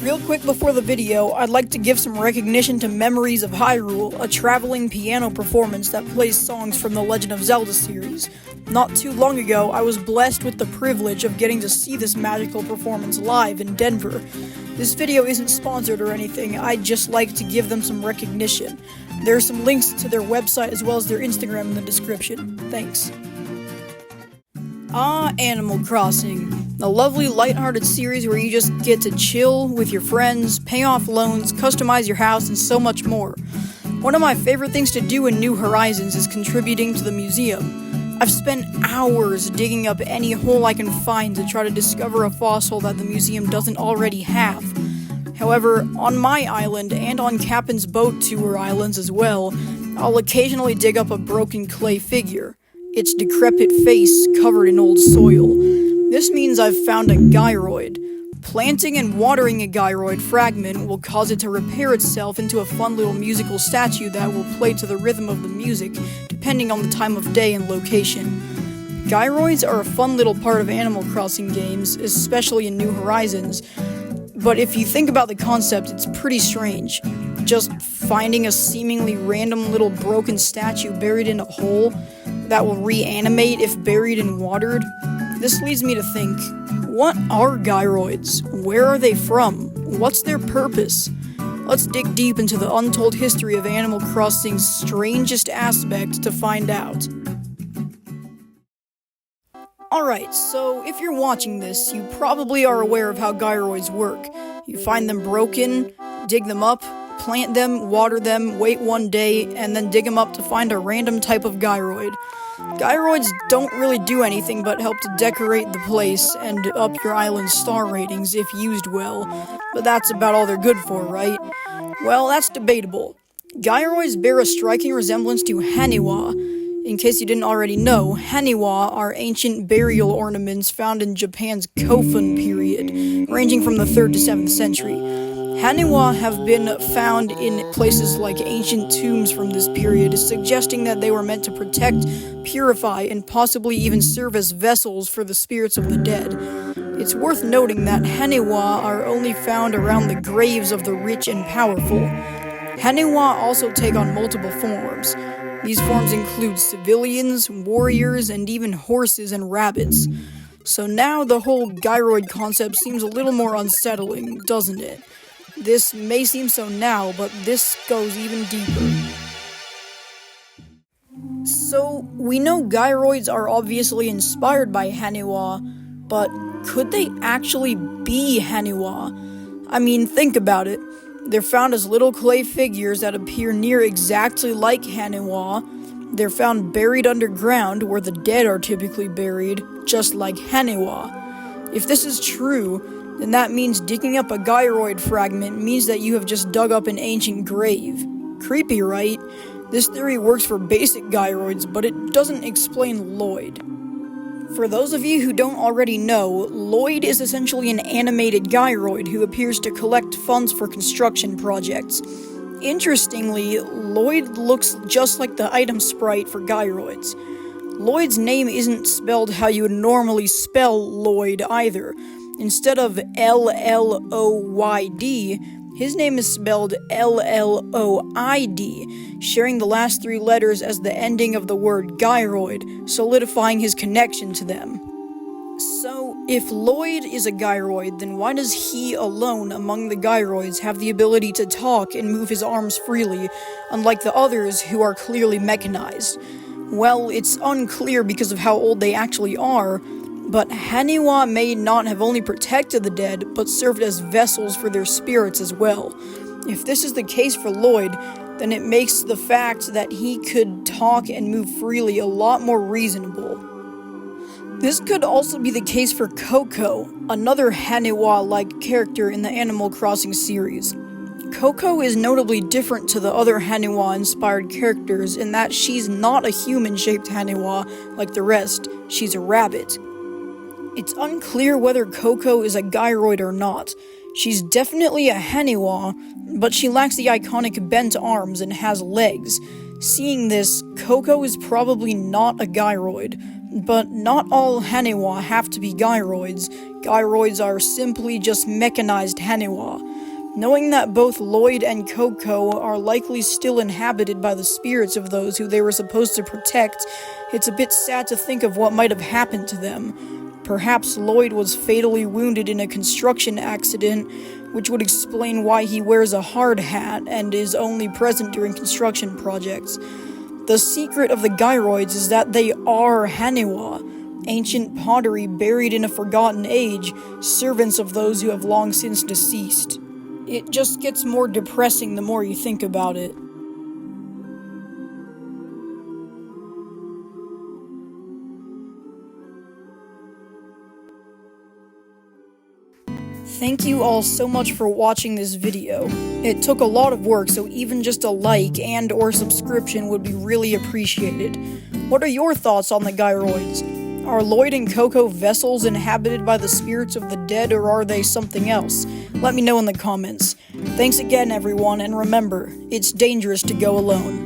Real quick before the video, I'd like to give some recognition to Memories of Hyrule, a traveling piano performance that plays songs from the Legend of Zelda series. Not too long ago, I was blessed with the privilege of getting to see this magical performance live in Denver. This video isn't sponsored or anything, I'd just like to give them some recognition. There are some links to their website as well as their Instagram in the description. Thanks. Animal Crossing. A lovely, lighthearted series where you just get to chill with your friends, pay off loans, customize your house, and so much more. One of my favorite things to do in New Horizons is contributing to the museum. I've spent hours digging up any hole I can find to try to discover a fossil that the museum doesn't already have. However, on my island and on Captain's Boat Tour islands as well, I'll occasionally dig up a broken clay figure, its decrepit face covered in old soil. This means I've found a gyroid. Planting and watering a gyroid fragment will cause it to repair itself into a fun little musical statue that will play to the rhythm of the music, depending on the time of day and location. Gyroids are a fun little part of Animal Crossing games, especially in New Horizons, but if you think about the concept, it's pretty strange. Just finding a seemingly random little broken statue buried in a hole that will reanimate if buried and watered. This leads me to think, what are gyroids? Where are they from? What's their purpose? Let's dig deep into the untold history of Animal Crossing's strangest aspect to find out. Alright, so if you're watching this, you probably are aware of how gyroids work. You find them broken, dig them up, plant them, water them, wait one day, and then dig them up to find a random type of gyroid. Gyroids don't really do anything but help to decorate the place and up your island's star ratings if used well, but that's about all they're good for, right? Well, that's debatable. Gyroids bear a striking resemblance to haniwa. In case you didn't already know, haniwa are ancient burial ornaments found in Japan's Kofun period, ranging from the 3rd to 7th century. Haniwa have been found in places like ancient tombs from this period, suggesting that they were meant to protect, purify, and possibly even serve as vessels for the spirits of the dead. It's worth noting that haniwa are only found around the graves of the rich and powerful. Haniwa also take on multiple forms. These forms include civilians, warriors, and even horses and rabbits. So now the whole gyroid concept seems a little more unsettling, doesn't it? This may seem so now, but this goes even deeper. So, we know gyroids are obviously inspired by haniwa, but could they actually be haniwa? I mean, think about it. They're found as little clay figures that appear near exactly like haniwa. They're found buried underground, where the dead are typically buried, just like haniwa. If this is true, then that means digging up a gyroid fragment means that you have just dug up an ancient grave. Creepy, right? This theory works for basic gyroids, but it doesn't explain Lloid. For those of you who don't already know, Lloid is essentially an animated gyroid who appears to collect funds for construction projects. Interestingly, Lloid looks just like the item sprite for gyroids. Lloid's name isn't spelled how you would normally spell Lloid either. Instead of L-L-O-Y-D, his name is spelled L-L-O-I-D, sharing the last 3 letters as the ending of the word gyroid, solidifying his connection to them. So, if Lloid is a gyroid, then why does he alone among the gyroids have the ability to talk and move his arms freely, unlike the others who are clearly mechanized? Well, it's unclear because of how old they actually are, but haniwa may not have only protected the dead, but served as vessels for their spirits as well. If this is the case for Lloid, then it makes the fact that he could talk and move freely a lot more reasonable. This could also be the case for Coco, another haniwa-like character in the Animal Crossing series. Coco is notably different to the other haniwa-inspired characters in that she's not a human-shaped haniwa like the rest, she's a rabbit. It's unclear whether Coco is a gyroid or not. She's definitely a haniwa, but she lacks the iconic bent arms and has legs. Seeing this, Coco is probably not a gyroid, but not all haniwa have to be gyroids. Gyroids are simply just mechanized haniwa. Knowing that both Lloid and Coco are likely still inhabited by the spirits of those who they were supposed to protect, it's a bit sad to think of what might have happened to them. Perhaps Lloid was fatally wounded in a construction accident, which would explain why he wears a hard hat and is only present during construction projects. The secret of the Gyroids is that they are Haniwa, ancient pottery buried in a forgotten age, servants of those who have long since deceased. It just gets more depressing the more you think about it. Thank you all so much for watching this video. It took a lot of work, so even just a like and or subscription would be really appreciated. What are your thoughts on the Gyroids? Are Lloid and Coco vessels inhabited by the spirits of the dead, or are they something else? Let me know in the comments. Thanks again, everyone, and remember, it's dangerous to go alone.